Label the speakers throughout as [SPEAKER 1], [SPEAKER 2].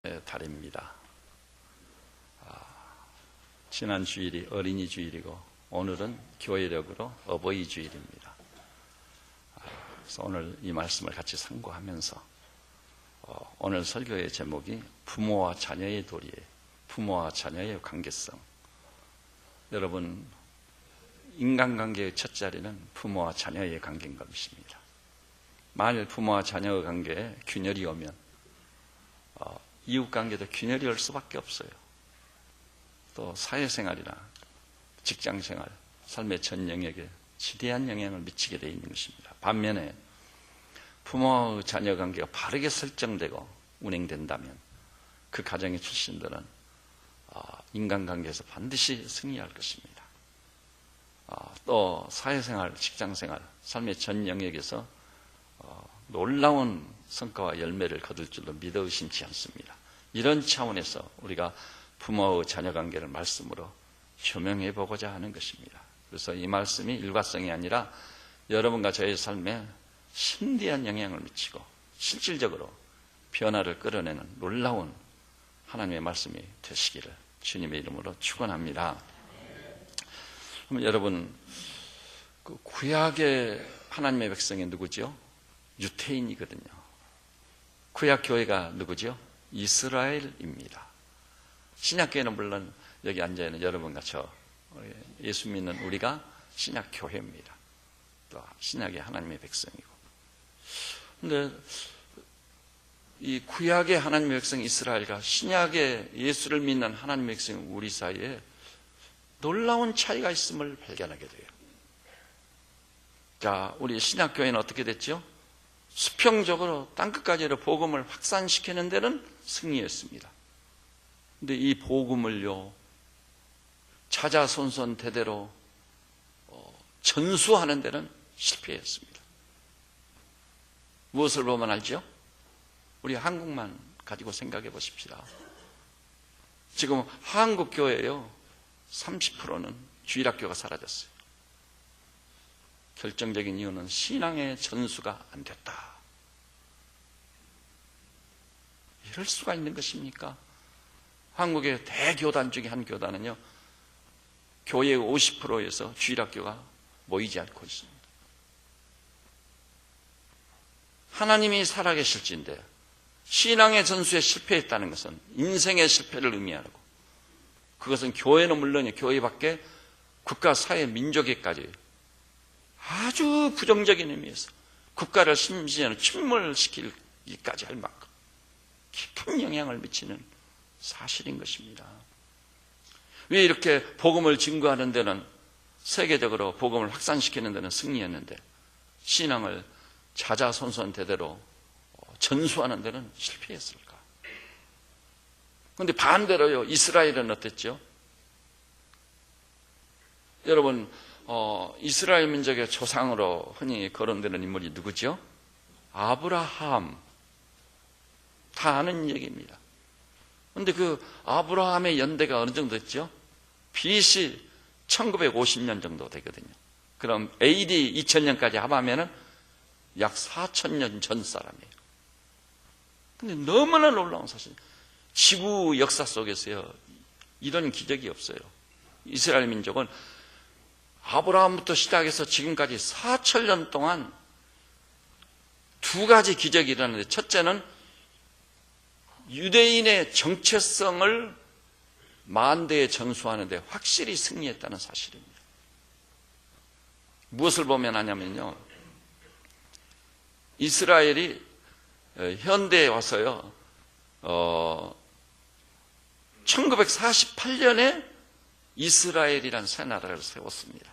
[SPEAKER 1] 달입니다. 지난 주일이 어린이 주일이고 오늘은 교회력으로 어버이 주일입니다. 그래서 오늘 이 말씀을 같이 상고하면서 오늘 설교의 제목이 부모와 자녀의 도리에 부모와 자녀의 관계성. 여러분, 인간관계의 첫 자리는 부모와 자녀의 관계인 것입니다. 만일 부모와 자녀의 관계에 균열이 오면 이웃관계도 균열이 올 수밖에 없어요. 또 사회생활이나 직장생활, 삶의 전 영역에 지대한 영향을 미치게 되어 있는 것입니다. 반면에 부모와 자녀 관계가 바르게 설정되고 운행된다면 그 가정의 출신들은 인간관계에서 반드시 승리할 것입니다. 또 사회생활, 직장생활, 삶의 전 영역에서 놀라운 성과와 열매를 거둘 줄로 믿어 의심치 않습니다. 이런 차원에서 우리가 부모와 자녀 관계를 말씀으로 조명해 보고자 하는 것입니다. 그래서 이 말씀이 일과성이 아니라 여러분과 저의 삶에 심대한 영향을 미치고 실질적으로 변화를 끌어내는 놀라운 하나님의 말씀이 되시기를 주님의 이름으로 축원합니다. 그럼 여러분, 그 구약의 하나님의 백성이 누구죠? 유태인이거든요. 구약 교회가 누구죠? 이스라엘입니다. 신약교회는 물론 여기 앉아있는 여러분과 저 예수 믿는 우리가 신약교회입니다. 또 신약의 하나님의 백성이고. 그런데 이 구약의 하나님의 백성 이스라엘과 신약의 예수를 믿는 하나님의 백성 우리 사이에 놀라운 차이가 있음을 발견하게 돼요. 자, 우리 신약교회는 어떻게 됐죠? 수평적으로 땅끝까지로 복음을 확산시키는 데는 승리했습니다. 근데 이 복음을요, 자자손손 대대로 전수하는 데는 실패했습니다. 무엇을 보면 알죠? 우리 한국만 가지고 생각해 보십시다. 지금 한국 교회에요, 30%는 주일학교가 사라졌어요. 결정적인 이유는 신앙의 전수가 안 됐다. 이럴 수가 있는 것입니까? 한국의 대교단 중에 한 교단은요, 교회의 50%에서 주일학교가 모이지 않고 있습니다. 하나님이 살아계실진데 신앙의 전수에 실패했다는 것은 인생의 실패를 의미하고, 그것은 교회는 물론이요, 교회 밖에 국가, 사회, 민족에까지 아주 부정적인 의미에서 국가를 심지어는 침몰시키기까지 할 만큼 깊은 영향을 미치는 사실인 것입니다. 왜 이렇게 복음을 증거하는 데는, 세계적으로 복음을 확산시키는 데는 승리했는데 신앙을 자자손손 대대로 전수하는 데는 실패했을까? 그런데 반대로요, 이스라엘은 어땠죠? 여러분, 이스라엘 민족의 조상으로 흔히 거론되는 인물이 누구죠? 아브라함. 다 아는 얘기입니다. 그런데 그 아브라함의 연대가 어느 정도 됐죠? BC 1950년 정도 되거든요. 그럼 AD 2000년까지 합하면 약 4000년 전 사람이에요. 근데 너무나 놀라운 사실, 지구 역사 속에서요, 이런 기적이 없어요. 이스라엘 민족은 아브라함부터 시작해서 지금까지 4000년 동안 두 가지 기적이 일어나는데, 첫째는 유대인의 정체성을 만대에 전수하는데 확실히 승리했다는 사실입니다. 무엇을 보면 하냐면요, 이스라엘이 현대에 와서요, 1948년에 이스라엘이란 새 나라를 세웠습니다.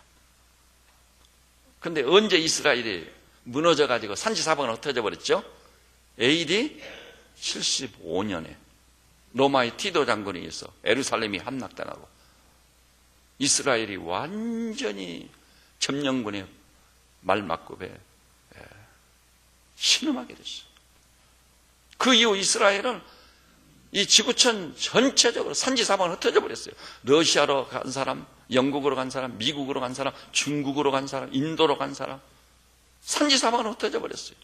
[SPEAKER 1] 그런데 언제 이스라엘이 무너져가지고 산지사방을 흩어져 버렸죠? AD 75년에 로마의 티도 장군에 의해서 예루살렘이 함락당하고 이스라엘이 완전히 점령군의 말맞굽에 신음하게 됐어요. 그 이후 이스라엘은 이 지구촌 전체적으로 산지사방을 흩어져 버렸어요. 러시아로 간 사람, 영국으로 간 사람, 미국으로 간 사람, 중국으로 간 사람, 인도로 간 사람, 산지사방으로 흩어져 버렸어요.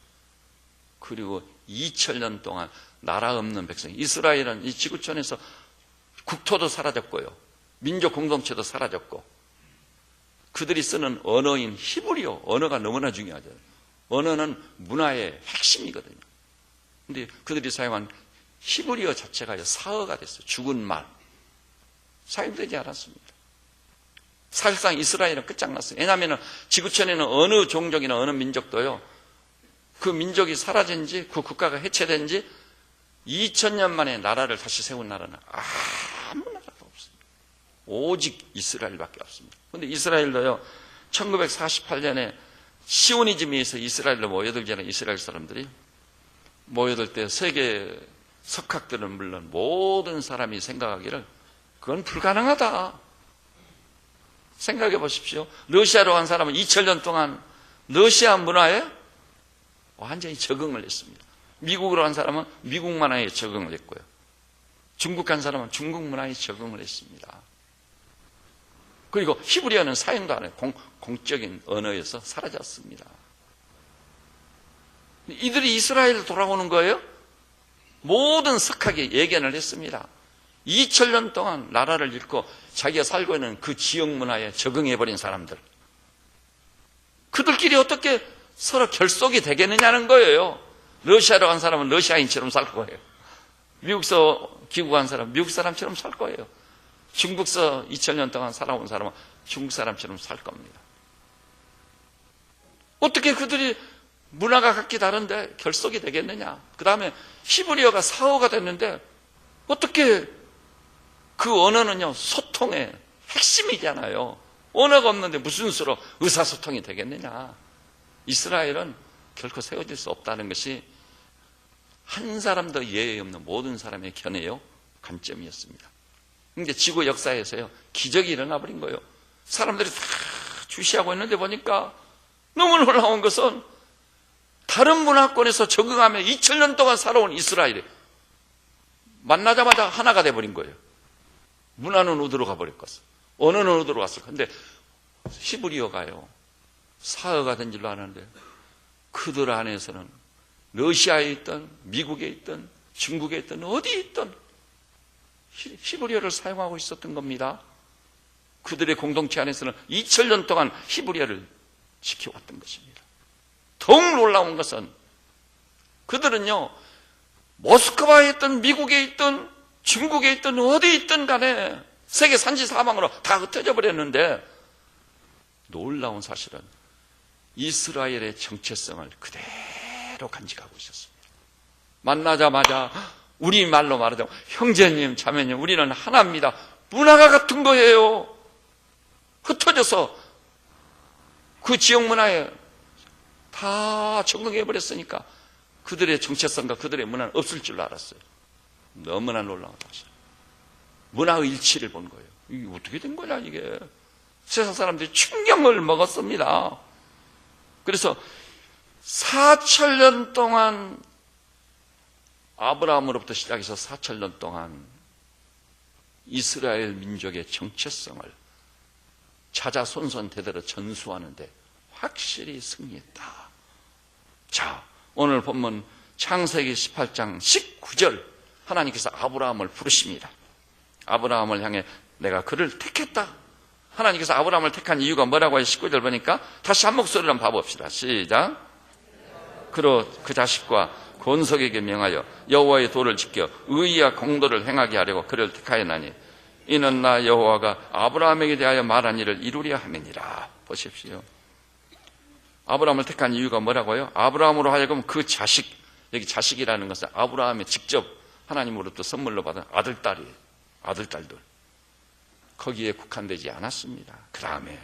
[SPEAKER 1] 그리고 2000년 동안 나라 없는 백성, 이스라엘은 이 지구촌에서 국토도 사라졌고요, 민족 공동체도 사라졌고, 그들이 쓰는 언어인 히브리어, 언어가 너무나 중요하죠. 언어는 문화의 핵심이거든요. 근데 그들이 사용한 히브리어 자체가 사어가 됐어요. 죽은 말. 사용되지 않았습니다. 사실상 이스라엘은 끝장났어요. 왜냐하면 지구촌에는 어느 종족이나 어느 민족도요, 그 민족이 사라진 지, 그 국가가 해체된 지 2000년 만에 나라를 다시 세운 나라는 아무 나라도 없습니다. 오직 이스라엘밖에 없습니다. 그런데 이스라엘도요, 1948년에 시오니즘에서 이스라엘로 모여들잖아요. 이스라엘 사람들이 모여들 때 세계 석학들은 물론 모든 사람이 생각하기를 그건 불가능하다. 생각해 보십시오. 러시아로 간 사람은 2000년 동안 러시아 문화에 완전히 적응을 했습니다. 미국으로 간 사람은 미국 문화에 적응을 했고요, 중국 간 사람은 중국 문화에 적응을 했습니다. 그리고 히브리어는 사용도 안 해요. 공적인 언어에서 사라졌습니다. 이들이 이스라엘로 돌아오는 거예요. 모든 석학이 예견을 했습니다. 2000년 동안 나라를 잃고 자기가 살고 있는 그 지역 문화에 적응해버린 사람들, 그들끼리 어떻게 서로 결속이 되겠느냐는 거예요. 러시아로 간 사람은 러시아인처럼 살 거예요. 미국서 귀국한 사람은 미국 사람처럼 살 거예요. 중국서 2000년 동안 살아온 사람은 중국 사람처럼 살 겁니다. 어떻게 그들이 문화가 각기 다른데 결속이 되겠느냐. 그 다음에 히브리어가 사어가 됐는데 어떻게, 그 언어는요 소통의 핵심이잖아요. 언어가 없는데 무슨 수로 의사소통이 되겠느냐. 이스라엘은 결코 세워질 수 없다는 것이 한 사람도 예외 없는 모든 사람의 견해요 관점이었습니다. 그런데 지구 역사에서요 기적이 일어나 버린 거예요. 사람들이 다 주시하고 있는데 보니까 너무 놀라운 것은 다른 문화권에서 적응하며 2000년 동안 살아온 이스라엘이 만나자마자 하나가 돼버린 거예요. 문화는 어디로 가버렸겠어, 언어는 어디로 갔을까. 근데 히브리어가요 사어가 된 줄로 아는데 그들 안에서는 러시아에 있든 미국에 있든 중국에 있든 어디에 있든 히브리어를 사용하고 있었던 겁니다. 그들의 공동체 안에서는 2000년 동안 히브리어를 지켜왔던 것입니다. 더욱 놀라운 것은 그들은요 모스크바에 있든 미국에 있든 중국에 있든 어디에 있든 간에 세계 산지사방으로 다 흩어져 버렸는데 놀라운 사실은 이스라엘의 정체성을 그대로 간직하고 있었습니다. 만나자마자 우리말로 말하자면 형제님 자매님 우리는 하나입니다. 문화가 같은 거예요. 흩어져서 그 지역 문화에 다 적응해버렸으니까 그들의 정체성과 그들의 문화는 없을 줄 알았어요. 너무나 놀라운 사실. 문화의 일치를 본 거예요. 이게 어떻게 된 거냐 이게. 세상 사람들이 충격을 먹었습니다. 그래서 4000년 동안 아브라함으로부터 시작해서 4000년 동안 이스라엘 민족의 정체성을 자자손손 대대로 전수하는데 확실히 승리했다. 자, 오늘 본문 창세기 18장 19절 하나님께서 아브라함을 부르십니다. 아브라함을 향해 내가 그를 택했다. 하나님께서 아브라함을 택한 이유가 뭐라고 해서 19절 보니까 다시 한 목소리로 한번 봐봅시다. 시작. 그로 그 자식과 권속에게 명하여 여호와의 도를 지켜 의와 공도를 행하게 하려고 그를 택하였나니 이는 나 여호와가 아브라함에게 대하여 말한 일을 이루려 함이니라. 보십시오. 아브라함을 택한 이유가 뭐라고요? 아브라함으로 하여금 그 자식, 여기 자식이라는 것은 아브라함이 직접 하나님으로부터 선물로 받은 아들딸들 거기에 국한되지 않았습니다. 그 다음에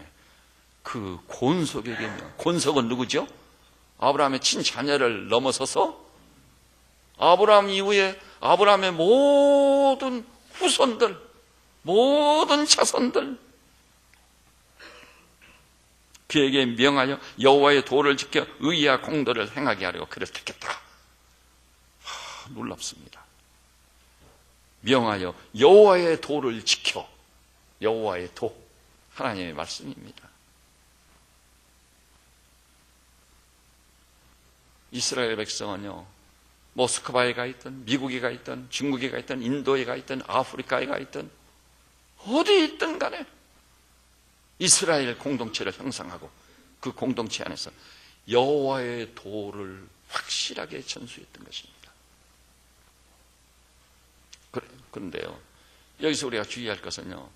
[SPEAKER 1] 그 권속에게 명, 권속은 누구죠? 아브라함의 친자녀를 넘어서서 아브라함 이후에 아브라함의 모든 후손들, 모든 자손들 그에게 명하여 여호와의 도를 지켜 의와 공도를 행하게 하려고 그를 택했다. 놀랍습니다. 명하여 여호와의 도를 지켜. 여호와의 도, 하나님의 말씀입니다. 이스라엘 백성은요, 모스크바에 가 있든 미국에 가 있든 중국에 가 있든 인도에 가 있든 아프리카에 가 있든 어디 있든 간에 이스라엘 공동체를 형성하고 그 공동체 안에서 여호와의 도를 확실하게 전수했던 것입니다. 그런데요, 여기서 우리가 주의할 것은요,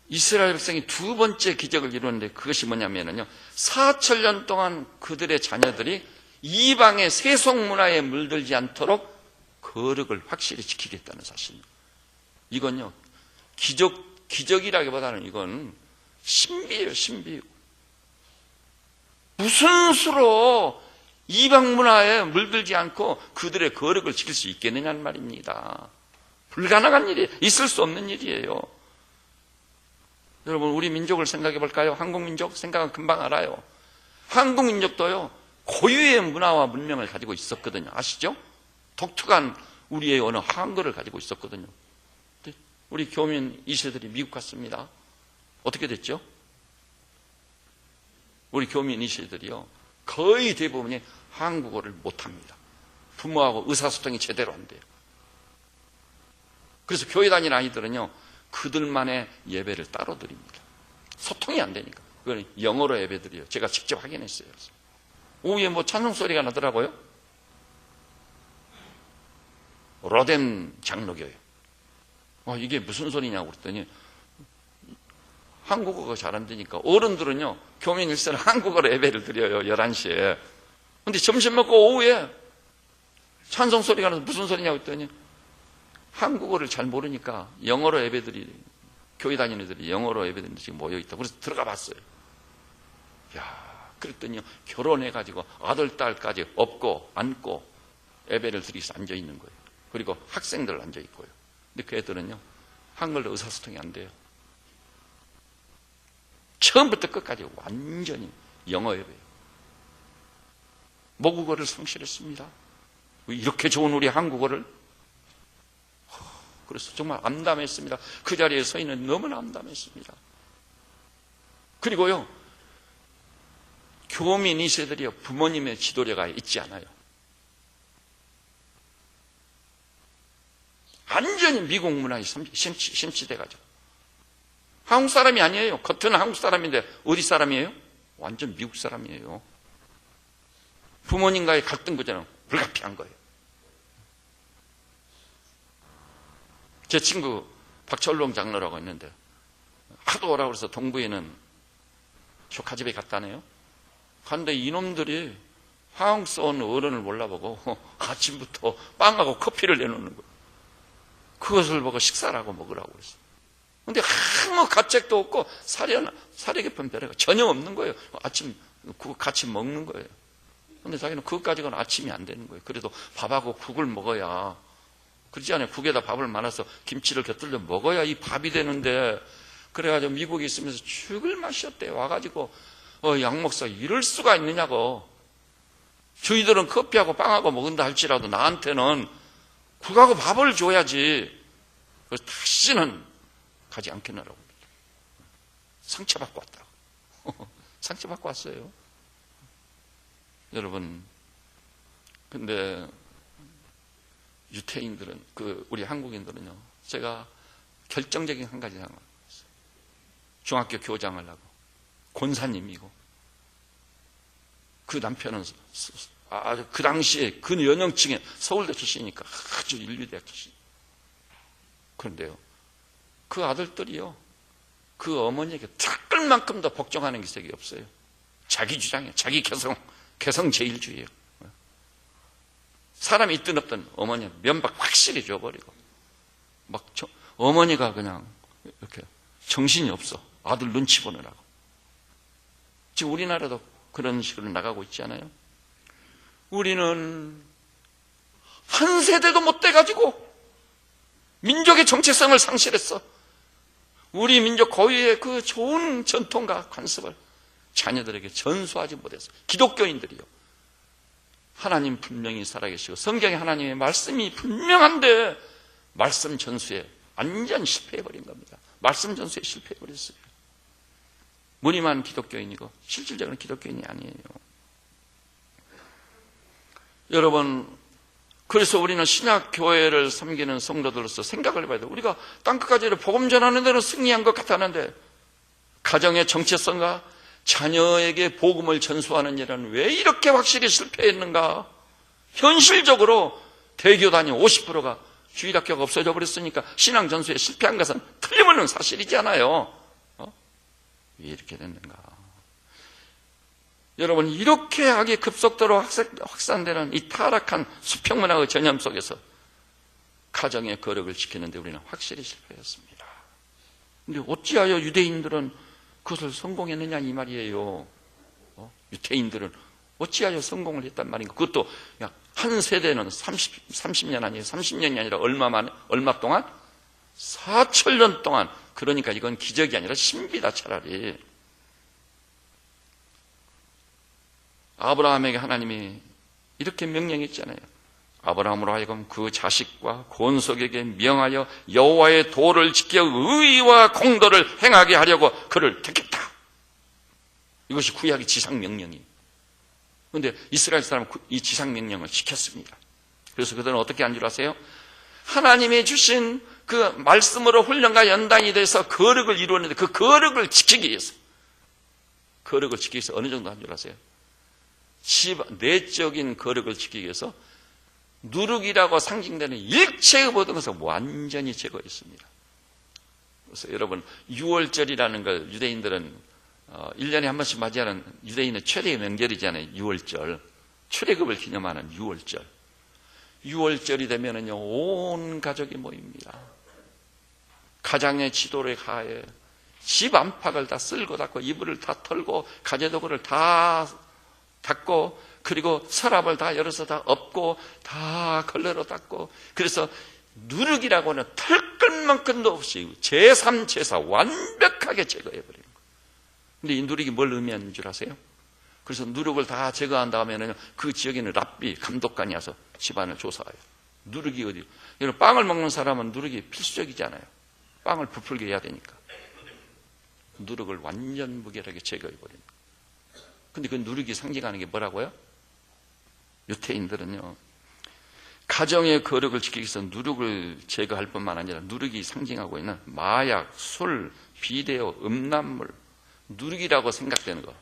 [SPEAKER 1] 이스라엘 백성이 두 번째 기적을 이루었는데 그것이 뭐냐면요, 4,000년 동안 그들의 자녀들이 이방의 세속 문화에 물들지 않도록 거룩을 확실히 지키겠다는 사실입니다. 이건요, 기적이라기보다는 이건 신비예요, 신비. 무슨 수로 이방 문화에 물들지 않고 그들의 거룩을 지킬 수 있겠느냐는 말입니다. 불가능한 일이, 있을 수 없는 일이에요. 여러분, 우리 민족을 생각해 볼까요? 한국 민족 생각은 금방 알아요. 한국 민족도요, 고유의 문화와 문명을 가지고 있었거든요. 아시죠? 독특한 우리의 언어 한글을 가지고 있었거든요. 우리 교민 2세들이 미국 갔습니다. 어떻게 됐죠? 우리 교민 2세들이요, 거의 대부분이 한국어를 못합니다. 부모하고 의사소통이 제대로 안 돼요. 그래서 교회 다니는 아이들은요, 그들만의 예배를 따로 드립니다. 소통이 안 되니까. 그건 영어로 예배 드려요. 제가 직접 확인했어요. 오후에 뭐 찬송 소리가 나더라고요. 로뎀 장로교회. 이게 무슨 소리냐고 그랬더니 한국어가 잘 안 되니까 어른들은요, 교민 1세는 한국어로 예배를 드려요. 11시에. 근데 점심 먹고 오후에 찬송 소리가 나서 무슨 소리냐고 했더니 한국어를 잘 모르니까 영어로 예배들이, 교회 다니는 애들이 영어로 예배드리는 지금 모여있다고. 그래서 들어가 봤어요. 그랬더니 결혼해가지고 아들, 딸까지 업고 안고 예배를 드리면서 앉아있는 거예요. 그리고 학생들 앉아있고요. 근데 그 애들은요, 한글로 의사소통이 안 돼요. 처음부터 끝까지 완전히 영어 예배예요. 모국어를 성실했습니다. 이렇게 좋은 우리 한국어를. 그래서 정말 암담했습니다. 그 자리에 서 있는 너무나 암담했습니다. 그리고요, 교민 2세들이요, 부모님의 지도자가 있지 않아요. 완전히 미국 문화에 심취돼가지고. 한국 사람이 아니에요. 겉은 한국 사람인데 어디 사람이에요? 완전 미국 사람이에요. 부모님과의 갈등 구조는 불가피한 거예요. 제 친구 박철롱 장로라고 있는데 하도 오라고 해서 동부에는 조카 집에 갔다네요. 그런데 이놈들이 한국서 온 어른을 몰라보고 아침부터 빵하고 커피를 내놓는 거예요. 그것을 보고 식사를 하고 먹으라고 그랬어요. 근데 아무 가책도 없고 사려 깊은 배려가 전혀 없는 거예요. 아침 그거 같이 먹는 거예요. 근데 자기는 그것까지는 아침이 안 되는 거예요. 그래도 밥하고 국을 먹어야, 그렇지 않아요? 국에다 밥을 말아서 김치를 곁들여 먹어야 이 밥이 되는데, 그래가지고 미국에 있으면서 죽을 맛이었대요. 와가지고 양 목사 이럴 수가 있느냐고. 저희들은 커피하고 빵하고 먹는다 할지라도 나한테는 국하고 밥을 줘야지. 그래서 다시는 가지 않겠나라고. 상처받고 왔다고. 상처받고 왔어요. 여러분, 근데 유태인들은, 우리 한국인들은요, 제가 결정적인 한 가지 상황을 했어요. 중학교 교장을 하고 권사님이고, 그 남편은 아주 그 당시에 그 연령층에 서울대 출신이니까 아주 인류대학 출신. 그런데요, 그 아들들이요, 그 어머니에게 탁끌만큼 더 복종하는 기색이 없어요. 자기 주장이에요. 자기 개성제일주의예요. 사람이 있든 없든 어머니 면박 확실히 줘버리고, 어머니가 그냥 이렇게 정신이 없어. 아들 눈치 보느라고. 지금 우리나라도 그런 식으로 나가고 있지 않아요? 우리는 한 세대도 못 돼가지고 민족의 정체성을 상실했어. 우리 민족 고유의 그 좋은 전통과 관습을 자녀들에게 전수하지 못해서. 기독교인들이요, 하나님 분명히 살아계시고 성경에 하나님의 말씀이 분명한데 말씀 전수에 완전 실패해버린 겁니다. 말씀 전수에 실패해버렸어요. 무늬만 기독교인이고 실질적으로 기독교인이 아니에요. 여러분, 그래서 우리는 신약교회를 섬기는 성도들로서 생각을 해봐야 돼요. 우리가 땅끝까지 복음 전하는 데는 승리한 것 같았는데 가정의 정체성과 자녀에게 복음을 전수하는 일은 왜 이렇게 확실히 실패했는가? 현실적으로 대교단이 50%가 주일학교가 없어져 버렸으니까 신앙 전수에 실패한 것은 틀림없는 사실이잖아요. 왜 이렇게 됐는가? 여러분, 이렇게 악이 급속도로 확산되는 이 타락한 수평문화의 전염 속에서 가정의 거룩을 지키는데 우리는 확실히 실패했습니다. 그런데 어찌하여 유대인들은 그것을 성공했느냐 이 말이에요. 유대인들은 어찌하여 성공을 했단 말인가? 그것도 한 세대는 30년 아니에요. 30년이 아니라 얼마 동안? 4천년 동안. 그러니까 이건 기적이 아니라 신비다 차라리. 아브라함에게 하나님이 이렇게 명령했잖아요. 아브라함으로 하여금 그 자식과 권속에게 명하여 여호와의 도를 지켜 의와 공도를 행하게 하려고 그를 택했다. 이것이 구약의 지상명령이에요. 그런데 이스라엘 사람은 이 지상명령을 지켰습니다. 그래서 그들은 어떻게 한 줄 아세요? 하나님이 주신 그 말씀으로 훈련과 연단이 돼서 거룩을 이루었는데 그 거룩을 지키기 위해서 어느 정도 한 줄 아세요? 내적인 거룩을 지키기 위해서 누룩이라고 상징되는 일체의 모든 것을 완전히 제거했습니다. 그래서 여러분, 유월절이라는 걸 유대인들은 1년에 한 번씩 맞이하는 유대인의 최대의 명절이잖아요. 유월절. 출애굽을 기념하는 유월절. 유월절이 되면은요, 온 가족이 모입니다. 가장의 지도를 하에 집 안팎을 다 쓸고 닦고 이불을 다 털고 가재도구를 다 닦고 그리고 서랍을 다 열어서 다 엎고 다 걸레로 닦고 그래서 누룩이라고는 털끝만큼도 없이 제3, 제4 완벽하게 제거해버리는 거예요. 근데 이 누룩이 뭘 의미하는 줄 아세요? 그래서 누룩을 다 제거한 다음에는 그 지역에는 랍비, 감독관이 와서 집안을 조사해요. 누룩이 어디? 여러분, 빵을 먹는 사람은 누룩이 필수적이잖아요. 빵을 부풀게 해야 되니까. 누룩을 완전 무결하게 제거해버리는 거예요. 근데 그 누룩이 상징하는 게 뭐라고요? 유태인들은요, 가정의 거룩을 지키기 위해서 누룩을 제거할 뿐만 아니라 누룩이 상징하고 있는 마약, 술, 비데오, 음란물, 누룩이라고 생각되는 거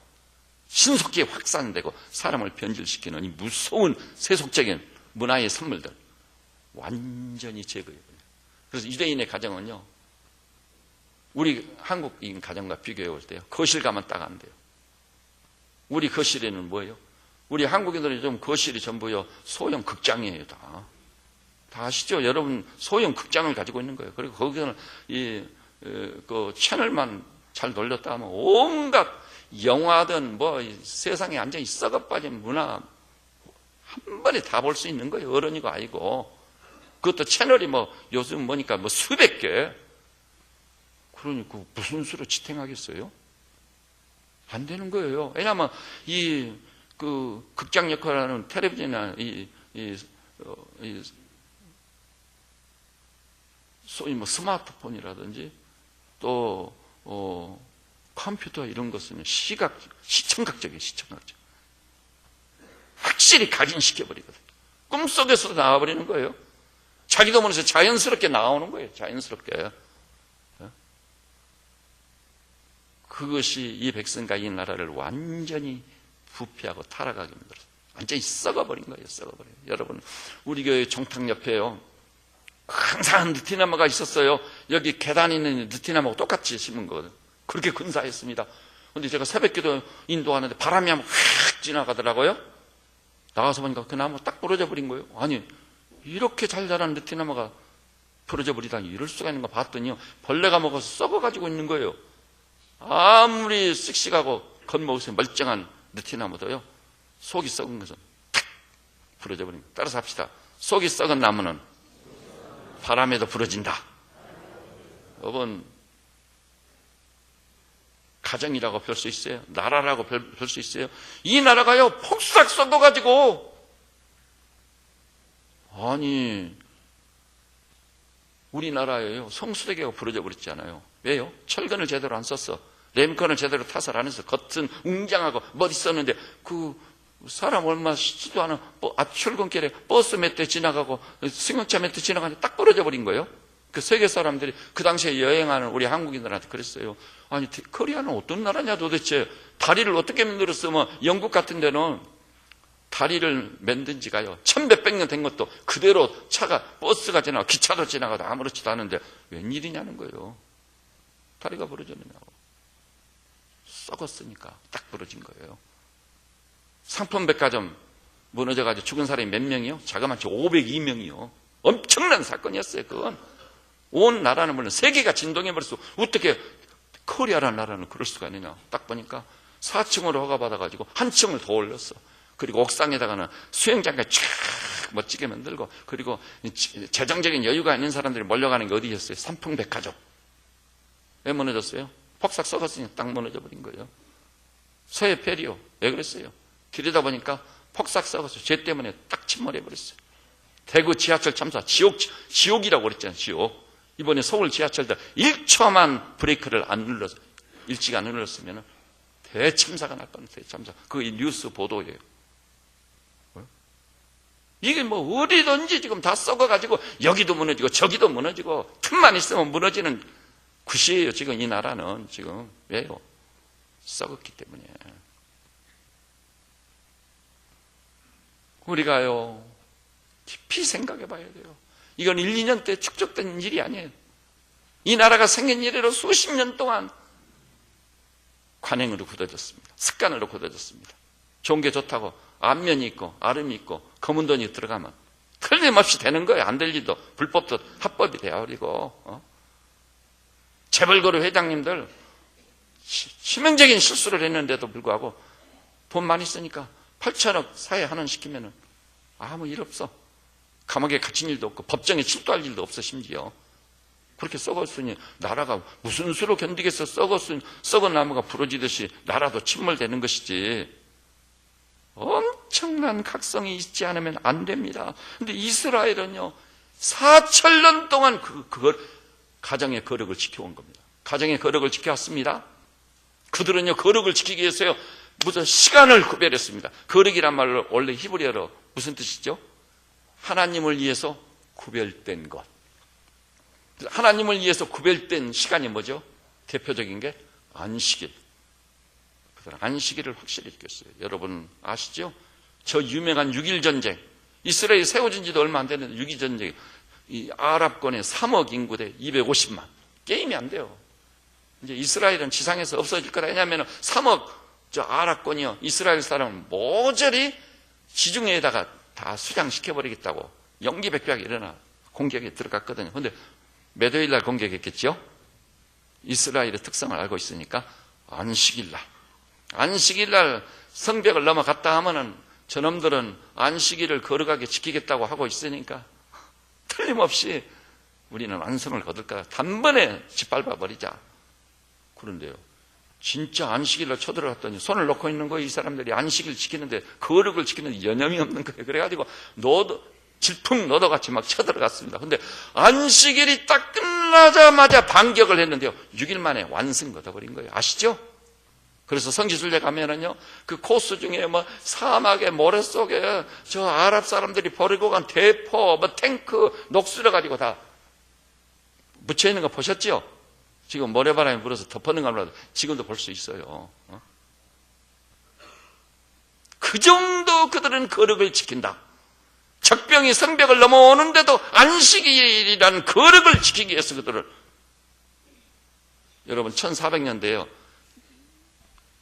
[SPEAKER 1] 신속히 확산되고 사람을 변질시키는 이 무서운 세속적인 문화의 선물들 완전히 제거해버려요. 그래서 유대인의 가정은요, 우리 한국인 가정과 비교해 볼 때요, 거실 가면 딱 안 돼요. 우리 거실에는 뭐예요? 우리 한국인들은 좀 거실이 전부요 소형 극장이에요. 다 아시죠? 여러분, 소형 극장을 가지고 있는 거예요. 그리고 거기서는 그 채널만 잘 돌렸다 하면 온갖 영화든 뭐 세상에 완전히 썩어빠진 문화 한 번에 다 볼 수 있는 거예요. 어른이고 아이고. 그것도 채널이 뭐 요즘 뭐니까 뭐 수백 개. 그러니까 무슨 수로 지탱하겠어요? 안 되는 거예요. 왜냐하면 그 극장 역할을 하는 텔레비전이나 소위 뭐 스마트폰이라든지 또 컴퓨터 이런 것은 시청각적이에요. 시청각적. 확실히 각인시켜버리거든요. 꿈속에서도 나와버리는 거예요. 자기도 모르면서 자연스럽게 나오는 거예요. 자연스럽게. 그것이 이 백성과 이 나라를 완전히 부패하고 타락하게 만들었어요. 완전히 썩어버린 거예요. 썩어버려요. 여러분, 우리 교회 정탁 옆에요, 항상 느티나무가 있었어요. 여기 계단 있는 느티나무하고 똑같이 심은 거거든요. 그렇게 근사했습니다. 그런데 제가 새벽기도 인도하는데 바람이 한번 확 지나가더라고요. 나가서 보니까 그 나무 딱 부러져 버린 거예요. 아니, 이렇게 잘 자란 느티나무가 부러져 버리다니 이럴 수가 있는가 봤더니요, 벌레가 먹어서 썩어가지고 있는 거예요. 아무리 씩씩하고 겉모습이 멀쩡한 느티나무도요, 속이 썩은 것은 탁 부러져 버립니다. 따라서 합시다. 속이 썩은 나무는 바람에도 부러진다. 여러분, 가정이라고 별 수 있어요? 나라라고 별 수 있어요? 이 나라가요, 폭삭 썩어가지고, 아니, 우리나라에요, 성수대교가 부러져 버렸잖아요. 왜요? 철근을 제대로 안 썼어. 램건을 제대로 타설 안 해서 겉은 웅장하고 멋 있었는데 그 사람 얼마 쉬지도 않은 출근길에 버스 몇 대 지나가고 승용차 몇 대 지나가는데 딱 부러져 버린 거예요. 그 세계 사람들이 그 당시에 여행하는 우리 한국인들한테 그랬어요. 아니, 코리아는 어떤 나라냐 도대체. 다리를 어떻게 만들었으면 영국 같은 데는 다리를 만든 지가요 1100몇 년 된 것도 그대로 차가 버스가 지나가 기차도 지나가도 아무렇지도 않은데 웬일이냐는 거예요. 다리가 부러졌느냐고. 썩었으니까 딱 부러진 거예요. 상품백화점 무너져가지고 죽은 사람이 몇 명이요? 자그마치 502명이요. 엄청난 사건이었어요. 그건 온 나라는 물론 세계가 진동해버렸어. 어떻게 코리아라는 나라는 그럴 수가 있느냐. 딱 보니까 4층으로 허가받아가지고 한 층을 더 올렸어. 그리고 옥상에다가는 수영장까지 쫙 멋지게 만들고, 그리고 재정적인 여유가 있는 사람들이 몰려가는 게 어디였어요? 삼풍백화점. 왜 무너졌어요? 폭삭 썩었으니 딱 무너져 버린 거예요. 서해 페리오. 왜 그랬어요? 길이다 보니까 폭삭 썩었어요. 죄 때문에 딱 침몰해 버렸어요. 대구 지하철 참사, 지옥이라고 그랬잖아요. 지옥. 이번에 서울 지하철도 1초만 브레이크를 안 눌러서, 일찍 안 눌렀으면 대참사가 날 뻔했어요. 대참사. 그게 뉴스 보도예요. 이게 뭐 어디든지 지금 다 썩어가지고 여기도 무너지고 저기도 무너지고 틈만 있으면 무너지는 굿이에요. 지금 이 나라는 지금. 왜요? 썩었기 때문에. 우리가요 깊이 생각해 봐야 돼요. 이건 1, 2년 때 축적된 일이 아니에요. 이 나라가 생긴 이래로 수십 년 동안 관행으로 굳어졌습니다. 습관으로 굳어졌습니다. 좋은 게 좋다고 안면이 있고 아름이 있고 검은 돈이 들어가면 틀림없이 되는 거예요. 안 될 일도 불법도 합법이 되어버리고. 재벌거래 회장님들 치명적인 실수를 했는데도 불구하고 돈 많이 쓰니까 8천억 사회 환원시키면 아무 일 없어. 감옥에 갇힌 일도 없고 법정에 출두할 일도 없어. 심지어 그렇게 썩었으니 나라가 무슨 수로 견디겠어. 썩은 나무가 부러지듯이 나라도 침몰되는 것이지. 엄청난 각성이 있지 않으면 안 됩니다. 근데 이스라엘은요 4,000년 동안 가정의 거룩을 지켜온 겁니다. 가정의 거룩을 지켜왔습니다. 그들은요 거룩을 지키기 위해서요 무슨 시간을 구별했습니다. 거룩이란 말로 원래 히브리어로 무슨 뜻이죠? 하나님을 위해서 구별된 것. 하나님을 위해서 구별된 시간이 뭐죠? 대표적인 게 안식일. 그들 안식일을 확실히 지켰어요. 여러분 아시죠? 저 유명한 6.1 전쟁. 이스라엘이 세워진 지도 얼마 안 됐는데 6.1 전쟁. 이 아랍권의 3억 인구 대 250만. 게임이 안 돼요. 이제 이스라엘은 지상에서 없어질 거다. 왜냐하면 3억 저 아랍권이요 이스라엘 사람은 모조리 지중해에다가 다 수장시켜버리겠다고 영기백벽이 일어나 공격에 들어갔거든요. 그런데 몇 요일 날 공격했겠죠? 이스라엘의 특성을 알고 있으니까 안식일 날 성벽을 넘어갔다 하면은 저놈들은 안식일을 거룩하게 지키겠다고 하고 있으니까 틀림없이 우리는 완성을 거둘까 단번에 짓밟아 버리자. 그런데요 진짜 안식일날 쳐들어갔더니 손을 놓고 있는 거예요. 이 사람들이 안식일 지키는데 거룩을 지키는데 여념이 없는 거예요. 그래가지고 질풍노도같이 막 쳐들어갔습니다. 근데 안식일이 딱 끝나자마자 반격을 했는데요 6일 만에 완승 거둬버린 거예요. 아시죠? 그래서 성지순례 가면은요 그 코스 중에 뭐 사막의 모래 속에 저 아랍 사람들이 버리고 간 대포 뭐 탱크 녹슬어 가지고 다 묻혀 있는 거 보셨죠? 지금 모래바람이 불어서 덮어는 걸로 지금도 볼 수 있어요. 그 정도 그들은 거룩을 지킨다. 적병이 성벽을 넘어오는데도 안식일이라는 거룩을 지키기 위해서 그들을. 여러분 1400년대에요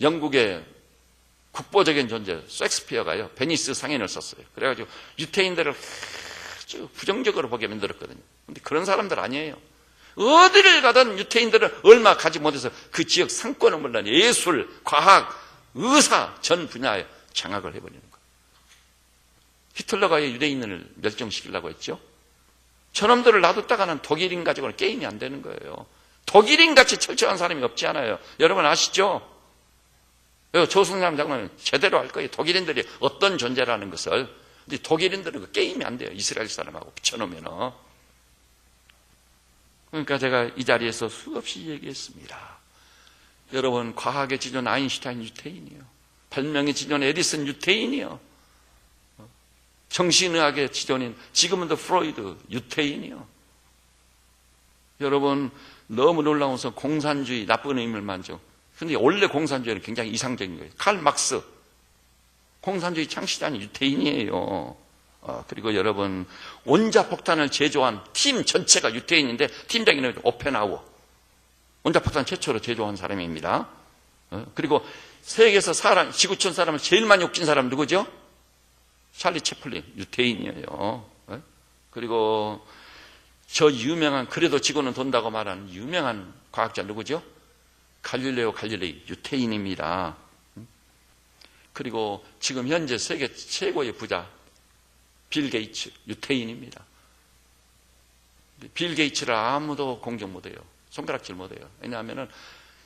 [SPEAKER 1] 영국의 국보적인 존재 셰익스피어가요 베니스 상인을 썼어요. 그래가지고 유태인들을 아주 부정적으로 보게 만들었거든요. 근데 그런 사람들 아니에요. 어디를 가든 유태인들은 얼마 가지 못해서 그 지역 상권은 물론 예술, 과학, 의사 전 분야에 장악을 해버리는 거예요. 히틀러가 유대인을 멸종시키려고 했죠. 저놈들을 놔뒀다가는 독일인 가지고는 게임이 안 되는 거예요. 독일인같이 철저한 사람이 없지 않아요. 여러분 아시죠? 조승남 장관은 제대로 알 거예요. 독일인들이 어떤 존재라는 것을. 근데 독일인들은 그 게임이 안 돼요. 이스라엘 사람하고 붙여놓으면. 그러니까 제가 이 자리에서 수없이 얘기했습니다. 여러분 과학의 지존 아인슈타인 유태인이에요. 발명의 지존 에디슨 유태인이요. 정신의학의 지존인 지그문드 프로이드 유태인이요. 여러분 너무 놀라운 것은 공산주의 나쁜 의미를 만져. 근데 원래 공산주의는 굉장히 이상적인 거예요. 칼 막스 공산주의 창시자는 유태인이에요. 그리고 여러분 원자폭탄을 제조한 팀 전체가 유태인인데 팀장이는 오펜하우어. 원자폭탄 최초로 제조한 사람입니다. 그리고 세계에서 지구촌 사람을 제일 많이 욕진 사람 누구죠? 찰리 채플린 유태인이에요. 그리고 저 유명한 그래도 지구는 돈다고 말하는 유명한 과학자 누구죠? 갈릴레오 갈릴레이 유태인입니다. 그리고 지금 현재 세계 최고의 부자 빌 게이츠 유태인입니다. 빌 게이츠를 아무도 공격 못해요. 손가락질 못해요. 왜냐하면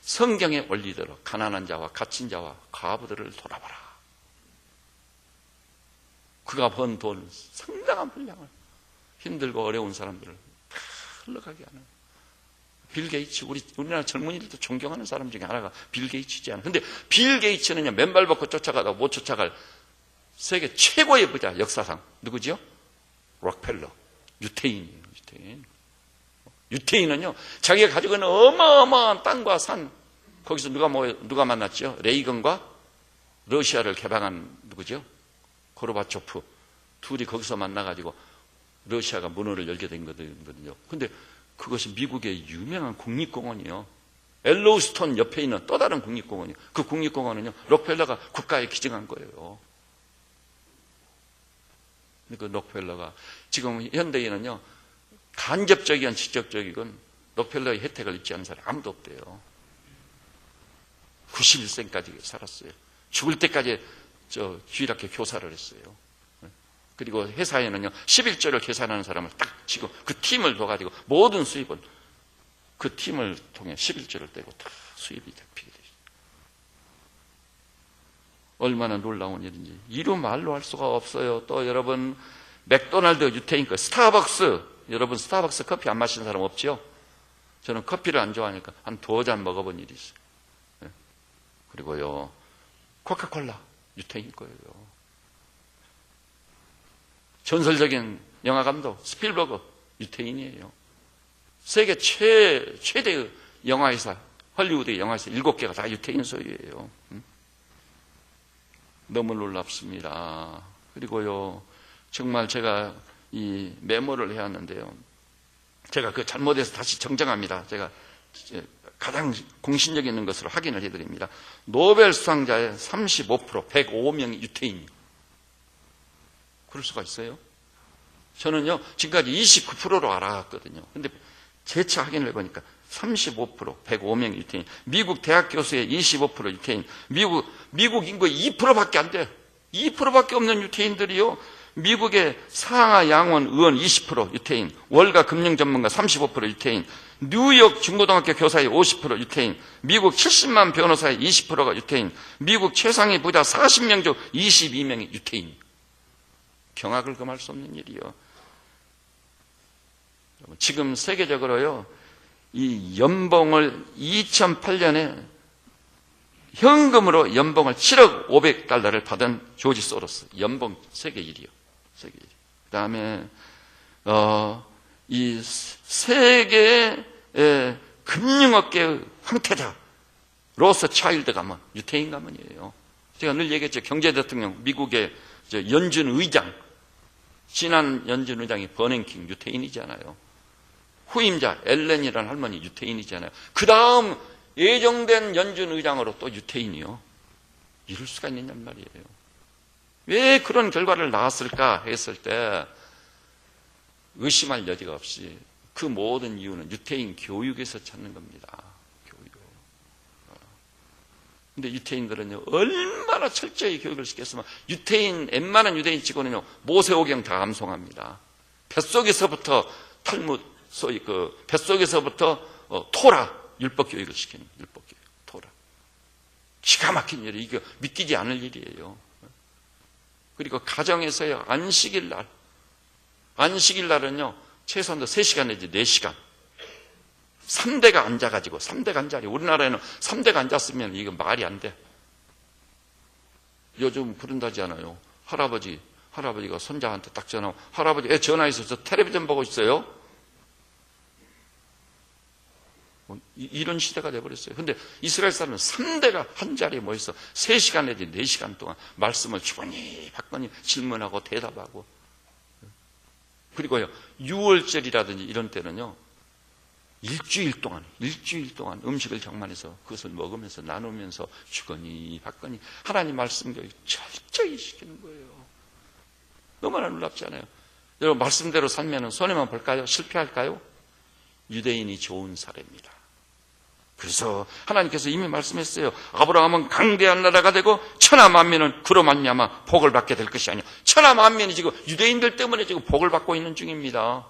[SPEAKER 1] 성경의 원리대로 가난한 자와 갇힌 자와 과부들을 돌아봐라. 그가 번 돈 상당한 분량을 힘들고 어려운 사람들을 다 흘러가게 하는 빌 게이츠. 우리나라 젊은이들도 존경하는 사람 중에 하나가 빌 게이츠지 않아요. 근데 빌 게이츠는요 맨발 벗고 쫓아가다 못 쫓아갈 세계 최고의 부자 역사상 누구죠? 록펠러 유태인이에요. 유태인은요 자기가 가지고 있는 어마어마한 땅과 산 거기서 누가 만났죠? 레이건과 러시아를 개방한 누구죠? 고르바초프 둘이 거기서 만나가지고 러시아가 문호를 열게 된 거거든요. 근데 그것이 미국의 유명한 국립공원이요. 엘로우스톤 옆에 있는 또 다른 국립공원이요. 그 국립공원은요 록펠러가 국가에 기증한 거예요. 그 록펠러가 지금 현대인은요 간접적이건 직접적이건 록펠러의 혜택을 입지 않은 사람이 아무도 없대요. 91세까지 살았어요. 죽을 때까지 주일학교 교사를 했어요. 그리고 회사에는요 11조를 계산하는 사람을 딱 지금 그 팀을 둬가지고 모든 수입은 그 팀을 통해 11조를 떼고 다 수입이 잡히게 되죠. 얼마나 놀라운 일인지 이루 말로 할 수가 없어요. 또 여러분 맥도날드 유태인 거 스타벅스 여러분 스타벅스 커피 안 마시는 사람 없죠? 저는 커피를 안 좋아하니까 한 2잔 먹어본 일이 있어요. 그리고요 코카콜라 유태인 거예요. 전설적인 영화감독 스필버그 유태인이에요. 세계 최대의 영화회사 헐리우드의 영화회사 7개가 다 유태인 소유예요. 너무 놀랍습니다. 그리고요 정말 제가 이 메모를 해왔는데요. 제가 그 잘못해서 다시 정정합니다. 제가 가장 공신력 있는 것으로 확인을 해드립니다. 노벨 수상자의 35% 105명이 유태인이에요. 그럴 수가 있어요? 저는요 지금까지 29%로 알아갔거든요. 근데 재차 확인을 해보니까 35% 105명이 유태인. 미국 대학 교수의 25% 유태인. 미국 인구의 2%밖에 안 돼. 2%밖에 없는 유태인들이요. 미국의 상하 양원 의원 20% 유태인. 월가 금융 전문가 35% 유태인. 뉴욕 중고등학교 교사의 50% 유태인. 미국 70만 변호사의 20%가 유태인. 미국 최상위 부자 40명 중 22명이 유태인. 경악을 금할 수 없는 일이요. 지금 세계적으로요 이 연봉을 2008년에 현금으로 연봉을 7억 500달러를 받은 조지 소로스 연봉 세계 1위요. 세계 1위. 그 다음에 이 세계 금융업계의 황태자 로스 차일드 가문 유태인 가문이에요. 제가 늘 얘기했죠. 경제대통령 미국의 연준 의장 지난 연준 의장이 버냉킹 유태인이잖아요. 후임자 엘렌이라는 할머니 유태인이잖아요. 그 다음 예정된 연준 의장으로 또 유태인이요. 이럴 수가 있느냐는 말이에요. 왜 그런 결과를 낳았을까 했을 때 의심할 여지가 없이 그 모든 이유는 유태인 교육에서 찾는 겁니다. 교육. 근데 유태인들은요 얼마나 철저히 교육을 시켰으면 웬만한 유대인 치고는요 모세오경 다 암송합니다. 뱃속에서부터 탈무드 소위 뱃속에서부터 토라 율법 교육을 시키는 율법 교육 토라. 기가 막힌 일이 이게 믿기지 않을 일이에요. 그리고 가정에서요 안식일 날은요 최소한도 3시간 내지 4시간 3대가 앉아가지고 3대가 앉아요. 우리나라에는 3대가 앉았으면 이거 말이 안 돼. 요즘 그런다지 않아요? 할아버지가 손자한테 딱 전화하고, 할아버지, 애 전화해서 저 텔레비전 보고 있어요? 이런 시대가 돼버렸어요. 근데 이스라엘 사람은 3대가 한 자리에 모여서 3시간 내지 4시간 동안 말씀을 주거니 받거니 질문하고 대답하고. 그리고요, 6월절이라든지 이런 때는요, 일주일 동안 음식을 장만해서 그것을 먹으면서 나누면서 주거니 받거니 하나님 말씀 교육 철저히 시키는 거예요. 너무나 놀랍지 않아요? 여러분, 말씀대로 살면 손해만 볼까요? 실패할까요? 유대인이 좋은 사례입니다. 그래서 하나님께서 이미 말씀했어요. 아브라함은 강대한 나라가 되고 천하 만민은 그로 말미암아 복을 받게 될 것이 아니야. 천하 만민이 지금 유대인들 때문에 지금 복을 받고 있는 중입니다.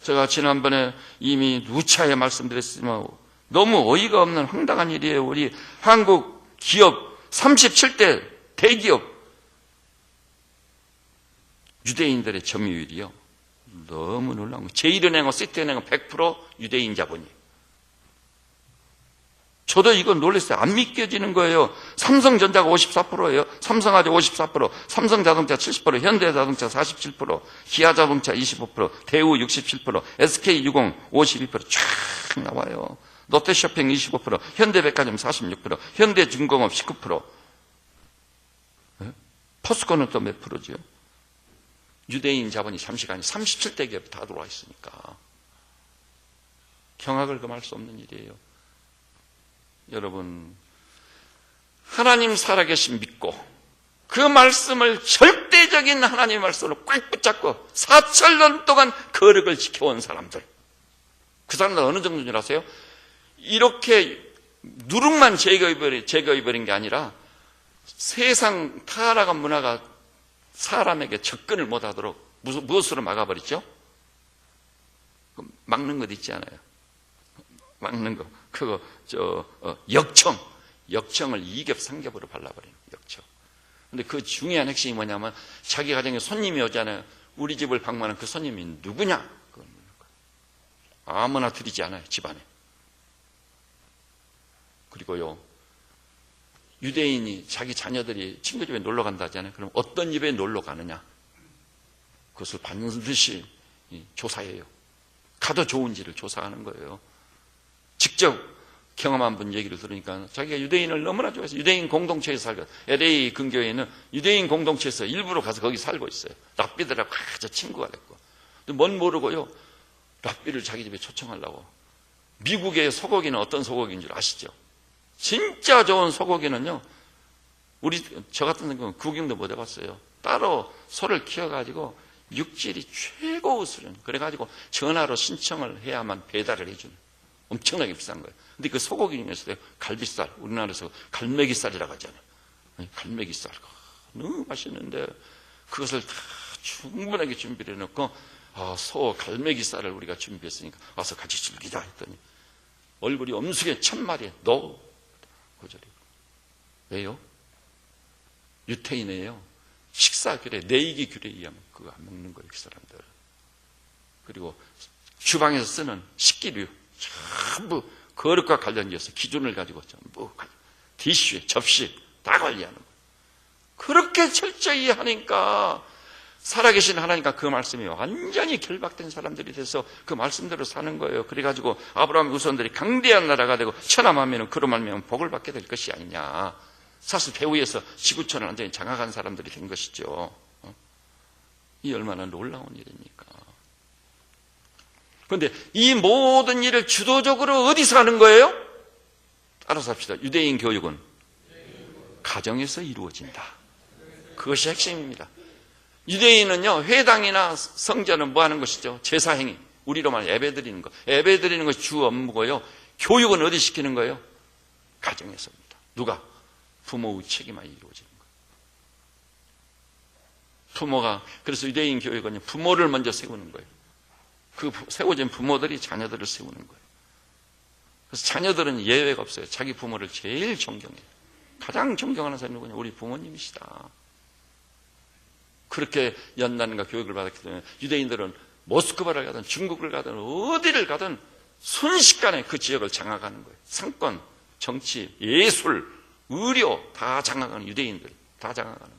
[SPEAKER 1] 제가 지난번에 이미 누차에 말씀드렸지만 너무 어이가 없는 황당한 일이에요. 우리 한국 기업 37대 대기업 유대인들의 점유율이요, 너무 놀라운 거예요. 제1은행은 시티은행은 100% 유대인 자본이에요. 저도 이거 놀랐어요. 안 믿겨지는 거예요. 삼성전자가 54%예요. 삼성화재 54%, 삼성자동차 70%, 현대자동차 47%, 기아자동차 25%, 대우 67%, SK유공 52% 쫙 나와요. 롯데쇼핑 25%, 현대백화점 46%, 현대중공업 19%. 포스코는 또 몇 프로지요? 유대인 자본이 37대 기업이 다 들어와 있으니까 경악을 금할 수 없는 일이에요. 여러분, 하나님 살아계신 믿고 그 말씀을 절대적인 하나님의 말씀으로 꽉 붙잡고 4,000년 동안 거룩을 지켜온 사람들, 그 사람들 어느 정도인 줄 아세요? 이렇게 누룩만 제거해버린 게 아니라 세상 타락한 문화가 사람에게 접근을 못하도록 무엇으로 막아버리죠? 막는 것 있지 않아요? 막는 거, 그거 역청을 이겹삼겹으로 발라버리는 역청. 근데 그 중요한 핵심이 뭐냐면 자기 가정에 손님이 오잖아요. 우리 집을 방문한 그 손님이 누구냐? 아무나 들이지 않아요, 집안에. 그리고요, 유대인이 자기 자녀들이 친구 집에 놀러 간다 하잖아요. 그럼 어떤 집에 놀러 가느냐? 그것을 반드시 조사해요. 가도 좋은지를 조사하는 거예요. 직접 경험한 분 얘기를 들으니까 자기가 유대인을 너무나 좋아해서 유대인 공동체에서 살고, LA 근교에는 유대인 공동체에서 일부러 가서 거기 살고 있어요. 랍비들하고 아주 친구가 됐고. 뭔 모르고요, 랍비를 자기 집에 초청하려고. 미국의 소고기는 어떤 소고기인 줄 아시죠? 진짜 좋은 소고기는요, 저 같은 경우는 구경도 못 해봤어요. 따로 소를 키워가지고 육질이 최고 수준, 그래가지고 전화로 신청을 해야만 배달을 해주는, 엄청나게 비싼 거예요. 근데 그 소고기 중에서도 갈비살, 우리나라에서 갈매기살이라고 하잖아요. 갈매기살 너무 맛있는데 그것을 다 충분하게 준비를 해놓고, 소 갈매기살을 우리가 준비했으니까 와서 같이 즐기자 했더니 얼굴이 엄숙해 1000마리에 고절이. 왜요? 유태인이에요. 식사 규례, 내이기 규례에 의하면 그거 안 먹는 거예요, 그 사람들. 그리고 주방에서 쓰는 식기류 전부 거룩과 관련지어서 기준을 가지고 전부 티슈, 접시 다 관리하는 거예요. 그렇게 철저히 하니까 살아계신 하나님과 그 말씀이 완전히 결박된 사람들이 돼서 그 말씀대로 사는 거예요. 그래가지고 아브라함의 후손들이 강대한 나라가 되고 천하 만민은 그로 말미암아 복을 받게 될 것이 아니냐. 사실 배후에서 지구촌을 완전히 장악한 사람들이 된 것이죠. 이 얼마나 놀라운 일입니까? 그런데 이 모든 일을 주도적으로 어디서 하는 거예요? 알아서 합시다. 유대인 교육은 가정에서 이루어진다. 그것이 핵심입니다. 유대인은요, 회당이나 성전은 뭐 하는 것이죠? 제사행위. 우리로 말하면 예배 드리는 거. 예배 드리는 것이 주 업무고요. 교육은 어디 시키는 거예요? 가정에서입니다. 누가? 부모의 책임만 이루어지는 거예요. 부모가, 그래서 유대인 교육은 부모를 먼저 세우는 거예요. 그 세워진 부모들이 자녀들을 세우는 거예요. 그래서 자녀들은 예외가 없어요. 자기 부모를 제일 존경해요. 가장 존경하는 사람이 누구냐? 우리 부모님이시다. 그렇게 연단과 교육을 받았기 때문에 유대인들은 모스크바를 가든 중국을 가든 어디를 가든 순식간에 그 지역을 장악하는 거예요. 상권, 정치, 예술, 의료 다 장악하는 유대인들 다 장악하는 거예요.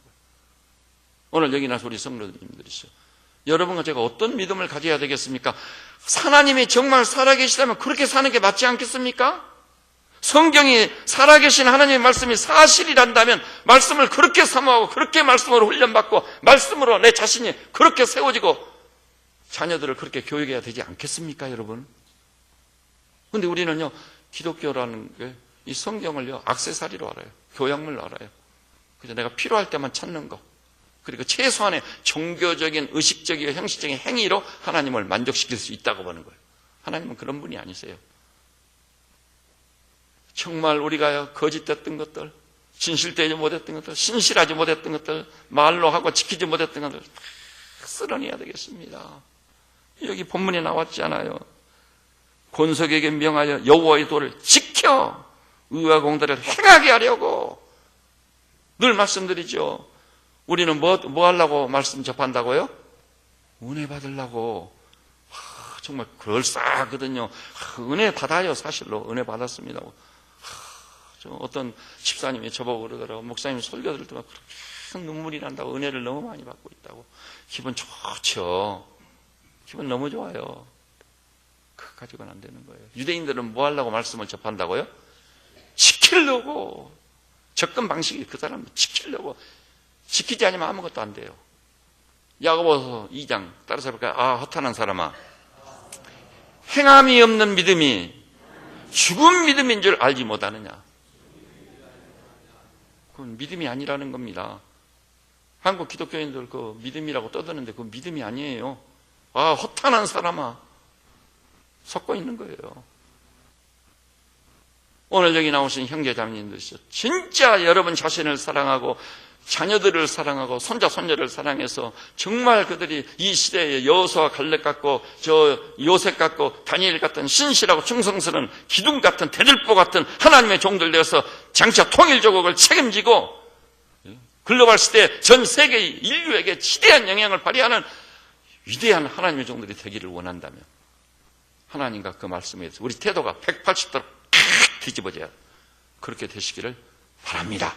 [SPEAKER 1] 오늘 여기 나서 우리 성도님들이시죠. 여러분과 제가 어떤 믿음을 가져야 되겠습니까? 하나님이 정말 살아계시다면 그렇게 사는 게 맞지 않겠습니까? 성경이 살아계신 하나님의 말씀이 사실이란다면 말씀을 그렇게 사모하고 그렇게 말씀으로 훈련받고 말씀으로 내 자신이 그렇게 세워지고 자녀들을 그렇게 교육해야 되지 않겠습니까, 여러분? 근데 우리는요, 기독교라는 게 이 성경을요, 액세서리로 알아요. 교양물로 알아요. 그래서 내가 필요할 때만 찾는 거. 그리고 최소한의 종교적인, 의식적이고 형식적인 행위로 하나님을 만족시킬 수 있다고 보는 거예요. 하나님은 그런 분이 아니세요. 정말 우리가 거짓됐던 것들, 진실되지 못했던 것들, 신실하지 못했던 것들, 말로 하고 지키지 못했던 것들 다 쓸어내야 되겠습니다. 여기 본문에 나왔잖아요. 권속에게 명하여 여호와의 도를 지켜 의와 공도를 행하게 하려고. 늘 말씀드리죠. 우리는 뭐 하려고 말씀 접한다고요? 은혜 받으려고. 정말 그럴싸하거든요. 은혜 받아요. 사실로 은혜 받았습니다. 어떤 집사님이 저보고 그러더라고요. 목사님 설교 들을 때만 그렇게 눈물이 난다고. 은혜를 너무 많이 받고 있다고. 기분 좋죠. 기분 너무 좋아요. 그거 가지고는 안 되는 거예요. 유대인들은 뭐 하려고 말씀을 접한다고요? 지키려고. 접근 방식이 그 사람 지키려고. 지키지 않으면 아무것도 안 돼요. 야고보서 2장 따라서 볼까요? 허탄한 사람아, 행함이 없는 믿음이 죽은 믿음인 줄 알지 못하느냐. 그건 믿음이 아니라는 겁니다. 한국 기독교인들 그 믿음이라고 떠드는데 그건 믿음이 아니에요. 허탄한 사람아, 섞고 있는 거예요. 오늘 여기 나오신 형제자매님들이죠. 진짜 여러분 자신을 사랑하고 자녀들을 사랑하고 손자 손녀를 사랑해서 정말 그들이 이 시대의 여호수아 갈렙 같고 저 요셉 같고 다니엘 같은 신실하고 충성스러운 기둥 같은 대들보 같은 하나님의 종들 되어서 장차 통일조국을 책임지고 글로벌 시대 전 세계 인류에게 지대한 영향을 발휘하는 위대한 하나님의 종들이 되기를 원한다면 하나님과 그 말씀에 대해서 우리 태도가 180도로 뒤집어져야 그렇게 되시기를 바랍니다.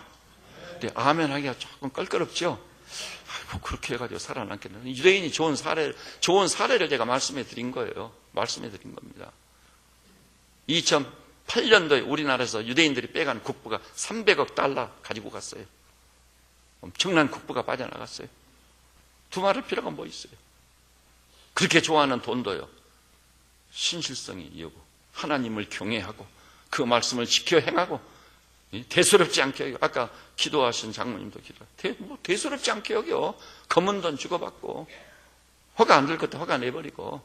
[SPEAKER 1] 근데 아멘 하기가 조금 껄끄럽죠? 아이고, 그렇게 해가지고 살아남겠네. 유대인이 좋은 사례를 제가 말씀해 드린 거예요. 말씀해 드린 겁니다. 2008년도에 우리나라에서 유대인들이 빼간 국부가 300억 달러 가지고 갔어요. 엄청난 국부가 빠져나갔어요. 두말할 필요가 뭐 있어요? 그렇게 좋아하는 돈도요, 신실성이 이유고 하나님을 경외하고 그 말씀을 지켜 행하고 대수롭지 않게 여겨. 아까 기도하신 장모님도 대수롭지 않게 여겨. 검은 돈 주고받고 허가 안 될 것도 허가 내버리고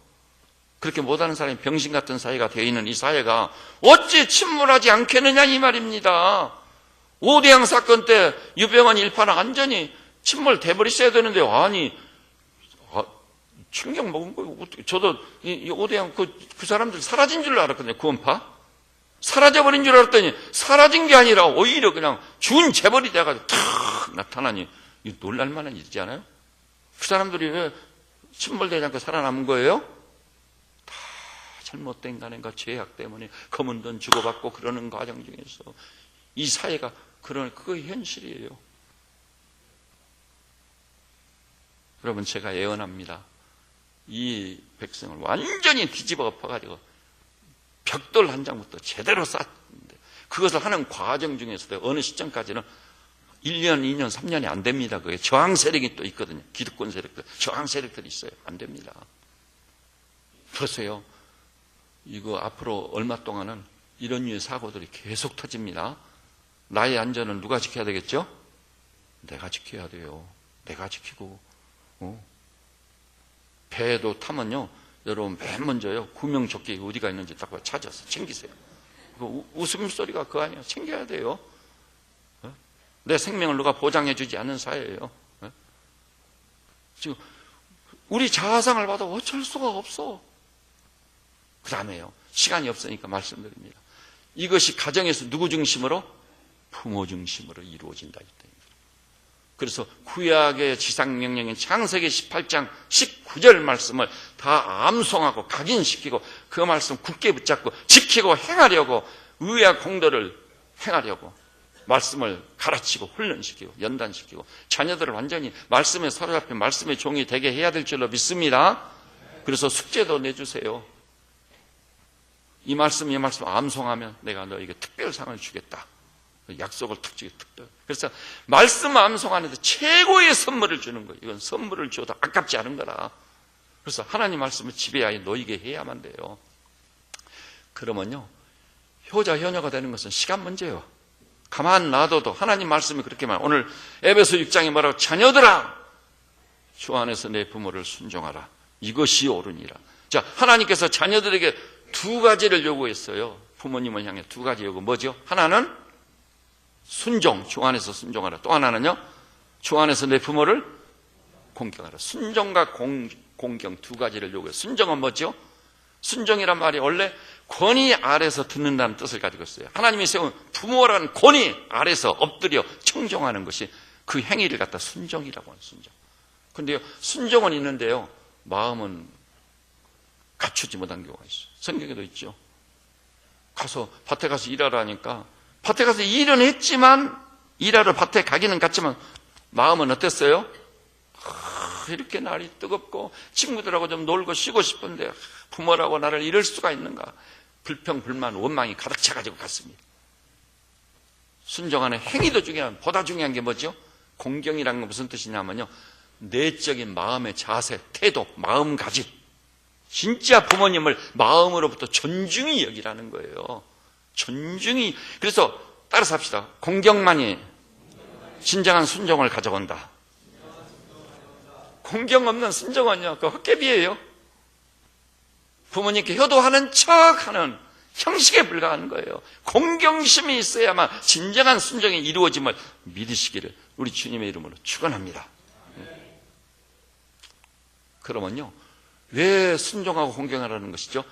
[SPEAKER 1] 그렇게 못하는 사람이 병신 같은 사회가 되어 있는 이 사회가 어찌 침몰하지 않겠느냐 이 말입니다. 오대양 사건 때 유병헌 일파는 완전히 침몰돼버렸어야 되는데 충격 먹은 거예요. 저도 이 오대양 그 사람들 사라진 줄 알았거든요. 구원파 사라져버린 줄 알았더니 사라진 게 아니라 오히려 그냥 준 재벌이 돼가지고 탁 나타나니 놀랄만한 일이지 않아요? 그 사람들이 왜 침몰되지 않고 살아남은 거예요? 다 잘못된 간행과 죄악 때문에 검은 돈 주고받고 그러는 과정 중에서 이 사회가 그거 현실이에요. 여러분, 제가 예언합니다. 이 백성을 완전히 뒤집어 엎어가지고 벽돌 한 장부터 제대로 쌓는데 그것을 하는 과정 중에서도 어느 시점까지는 1년, 2년, 3년이 안 됩니다. 그게 저항 세력이 또 있거든요. 기득권 세력들, 저항 세력들이 있어요. 안 됩니다. 그래서요, 이거 앞으로 얼마 동안은 이런 류의 사고들이 계속 터집니다. 나의 안전은 누가 지켜야 되겠죠? 내가 지켜야 돼요. 내가 지키고, 배도 타면요, 여러분 맨 먼저요, 구명조끼 어디가 있는지 딱 찾아서 챙기세요. 웃음소리가 그거 아니에요. 챙겨야 돼요. 내 생명을 누가 보장해 주지 않는 사회예요. 지금 우리 자화상을 봐도 어쩔 수가 없어. 그 다음에요, 시간이 없으니까 말씀드립니다. 이것이 가정에서 누구 중심으로? 부모 중심으로 이루어진다. 그래서 구약의 지상명령인 창세기 18장 19절 말씀을 다 암송하고 각인시키고 그 말씀 굳게 붙잡고 지키고 행하려고 의와 공도를 행하려고 말씀을 가르치고 훈련시키고 연단시키고 자녀들을 완전히 말씀에 사로잡혀 말씀의 종이 되게 해야 될 줄로 믿습니다. 그래서 숙제도 내주세요. 이 말씀 암송하면 내가 너에게 특별상을 주겠다. 약속을 툭 주게 특별. 그래서 말씀 암송하는데 최고의 선물을 주는 거예요. 이건 선물을 줘도 아깝지 않은 거라. 그래서 하나님 말씀을 지배하여 너에게 해야만 돼요. 그러면요, 효자 효녀가 되는 것은 시간 문제예요. 가만 놔둬도 하나님 말씀이 그렇게 말. 오늘 에베소 6장에 뭐라고? 자녀들아, 주 안에서 내 부모를 순종하라. 이것이 옳으니라. 자, 하나님께서 자녀들에게 두 가지를 요구했어요. 부모님을 향해 두 가지 요구. 뭐죠? 하나는 순종, 주 안에서 순종하라. 또 하나는요, 주 안에서 내 부모를 공경하라. 순종과 공경 두 가지를 요구해요. 순종은 뭐죠? 순종이란 말이 원래 권위 아래서 듣는다는 뜻을 가지고 있어요. 하나님이 세운 부모라는 권위 아래서 엎드려 청종하는 것이 그 행위를 갖다 순종이라고 하는 순종. 그런데요, 순종은 있는데요, 마음은 갖추지 못한 경우가 있어요. 성경에도 있죠. 밭에 가서 일하라 하니까 밭에 가서 일은 했지만, 일하러 밭에 가기는 갔지만 마음은 어땠어요? 이렇게 날이 뜨겁고 친구들하고 좀 놀고 쉬고 싶은데 부모라고 나를 이럴 수가 있는가? 불평, 불만, 원망이 가득 차가지고 갔습니다. 순종하는 행위도 중요한, 보다 중요한 게 뭐죠? 공경이라는 건 무슨 뜻이냐면요, 내적인 마음의 자세, 태도, 마음가짐. 진짜 부모님을 마음으로부터 존중히 여기라는 거예요. 존중이. 그래서 따라서 합시다. 공경만이 진정한 순종을 가져온다. 공경 없는 순종은요, 그 헛개비예요. 부모님께 효도하는 척하는 형식에 불과한 거예요. 공경심이 있어야만 진정한 순종이 이루어짐을 믿으시기를 우리 주님의 이름으로 축원합니다. 그러면요, 왜 순종하고 공경하라는 것이죠?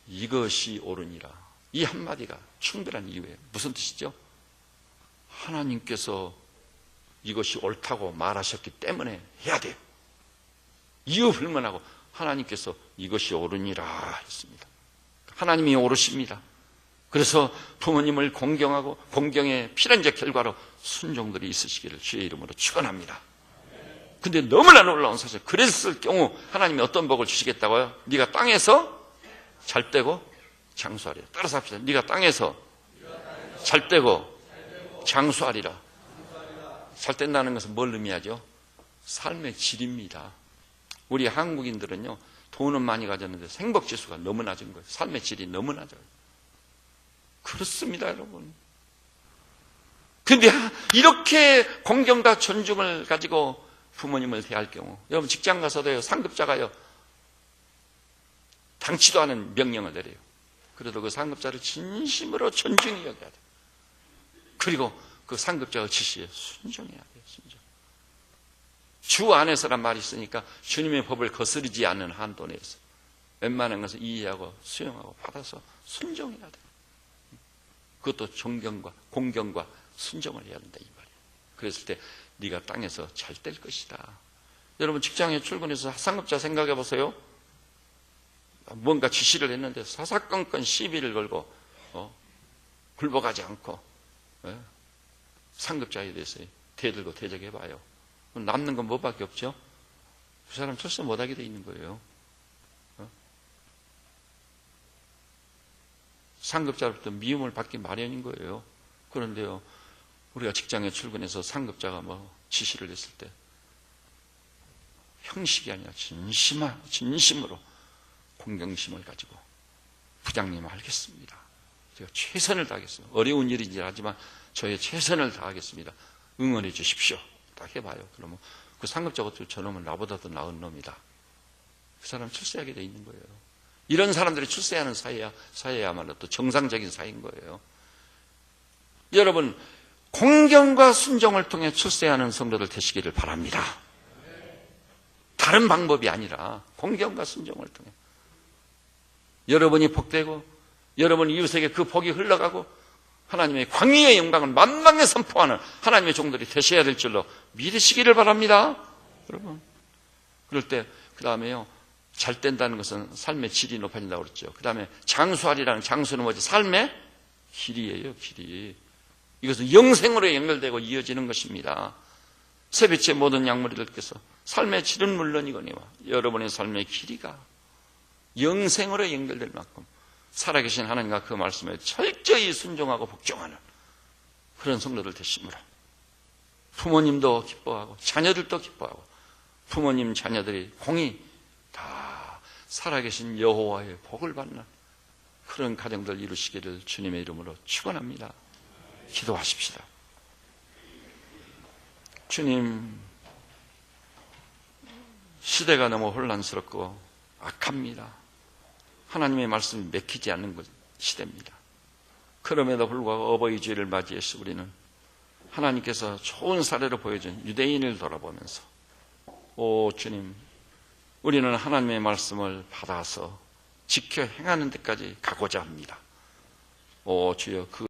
[SPEAKER 1] 이것이 옳으니라. 이 한마디가 충분한 이유예요. 무슨 뜻이죠? 하나님께서 이것이 옳다고 말하셨기 때문에 해야 돼요. 이유 불문하고 하나님께서 이것이 옳으니라 했습니다. 하나님이 옳으십니다. 그래서 부모님을 공경하고 공경의 필연적 결과로 순종들이 있으시기를 주의 이름으로 축원합니다. 근데 너무나 놀라운 사실, 그랬을 경우 하나님이 어떤 복을 주시겠다고요? 네가 땅에서 잘 되고 장수하리라. 따라서 합시다. 네가 땅에서 잘 되고 장수하리라. 잘 된다는 것은 뭘 의미하죠? 삶의 질입니다. 우리 한국인들은요, 돈은 많이 가졌는데 행복지수가 너무 낮은 거예요. 삶의 질이 너무 낮아요. 그렇습니다, 여러분. 근데 이렇게 공경과 존중을 가지고 부모님을 대할 경우, 여러분 직장 가서도요, 상급자가요, 당치도 않은 명령을 내려요. 그래도 그 상급자를 진심으로 존중히 여겨야 돼요. 그리고 그 상급자의 지시에 순종해야 돼요. 순종. 주 안에서란 말이 있으니까 주님의 법을 거스르지 않는 한도 내에서 웬만한 것을 이해하고 수용하고 받아서 순종해야 돼요. 그것도 존경과 공경과 순종을 해야 된다 이 말이에요. 그랬을 때 네가 땅에서 잘 될 것이다. 여러분 직장에 출근해서 상급자 생각해 보세요. 뭔가 지시를 했는데 사사건건 시비를 걸고 굴복하지 않고 상급자에 대해서 대들고 대적해 봐요. 남는 건 뭐밖에 없죠? 그 사람 철수 못하게 돼 있는 거예요. 상급자로부터 미움을 받기 마련인 거예요. 그런데요, 우리가 직장에 출근해서 상급자가 지시를 했을 때 형식이 아니라 진심으로 공경심을 가지고 부장님 알겠습니다. 제가 최선을 다하겠습니다. 어려운 일인지 하지만 저의 최선을 다하겠습니다. 응원해 주십시오. 딱 해봐요. 그러면 그 상급자가 또 저놈은 나보다 더 나은 놈이다. 그 사람 출세하게 돼 있는 거예요. 이런 사람들이 출세하는 사회야말로 또 정상적인 사회인 거예요. 여러분, 공경과 순종을 통해 출세하는 성도들 되시기를 바랍니다. 다른 방법이 아니라 공경과 순종을 통해 여러분이 복되고 여러분 이웃에게 그 복이 흘러가고 하나님의 광의의 영광을 만방에 선포하는 하나님의 종들이 되셔야 될 줄로 믿으시기를 바랍니다. 여러분, 그럴 때 그 다음에요, 잘 된다는 것은 삶의 질이 높아진다고 그랬죠. 그 다음에 장수하리라는 장수는 뭐지? 삶의 길이에요. 길이. 이것은 영생으로 연결되고 이어지는 것입니다. 세배치의 모든 양머리들께서 삶의 질은 물론이거니와 여러분의 삶의 길이가 영생으로 연결될 만큼 살아계신 하나님과 그 말씀에 철저히 순종하고 복종하는 그런 성도들 되시므로 부모님도 기뻐하고 자녀들도 기뻐하고 부모님 자녀들이 공히 다 살아계신 여호와의 복을 받는 그런 가정들 이루시기를 주님의 이름으로 축원합니다. 기도하십시다. 주님, 시대가 너무 혼란스럽고 악합니다. 하나님의 말씀이 맥히지 않는 시대입니다. 그럼에도 불구하고 어버이 주일을 맞이해서 우리는 하나님께서 좋은 사례로 보여준 유대인을 돌아보면서 오 주님, 우리는 하나님의 말씀을 받아서 지켜 행하는 데까지 가고자 합니다. 오 주여, 그